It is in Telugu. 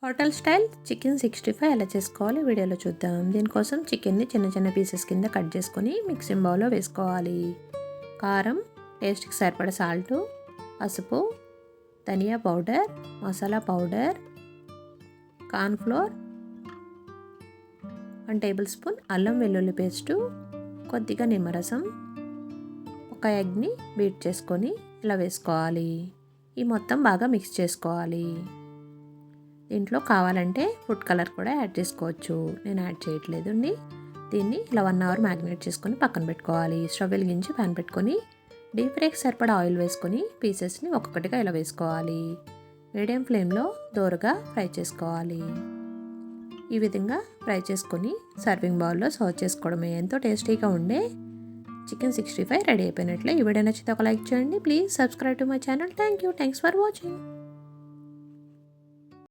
హోటల్ స్టైల్ చికెన్ 65 ఎలా చేసుకోవాలి వీడియోలో చూద్దాం. దీనికోసం చికెన్ని చిన్న చిన్న పీసెస్ కింద కట్ చేసుకొని మిక్సింగ్ బౌల్లో వేసుకోవాలి. కారం, టేస్ట్కి సరిపడ సాల్టు, పసుపు, ధనియా powder, masala powder, cornflour, 1 tablespoon అల్లం వెల్లుల్లి పేస్టు, కొద్దిగా నిమ్మరసం, ఒక ఎగ్ని బీట్ చేసుకొని ఇలా వేసుకోవాలి. ఈ మొత్తం బాగా మిక్స్ చేసుకోవాలి. దీంట్లో కావాలంటే ఫుడ్ కలర్ కూడా యాడ్ చేసుకోవచ్చు. నేను యాడ్ చేయట్లేదు అండి. దీన్ని ఇలా 1 అవర్ మ్యాగ్నేట్ చేసుకొని పక్కన పెట్టుకోవాలి. స్టవ్ వెలిగించి ప్యాన్ పెట్టుకొని డీప్ ఫ్రైకి సరిపడా ఆయిల్ వేసుకొని పీసెస్ని ఒక్కొక్కటిగా ఇలా వేసుకోవాలి. మీడియం ఫ్లేమ్లో దోరగా ఫ్రై చేసుకోవాలి. ఈ విధంగా ఫ్రై చేసుకొని సర్వింగ్ బౌల్లో సర్వ్ చేసుకోవడమే. ఎంతో టేస్టీగా ఉండే చికెన్ 65 రెడీ అయిపోయినట్లే. ఈ వీడియో నచ్చితే ఒక లైక్ చేయండి. Please subscribe to my channel. Thanks for watching.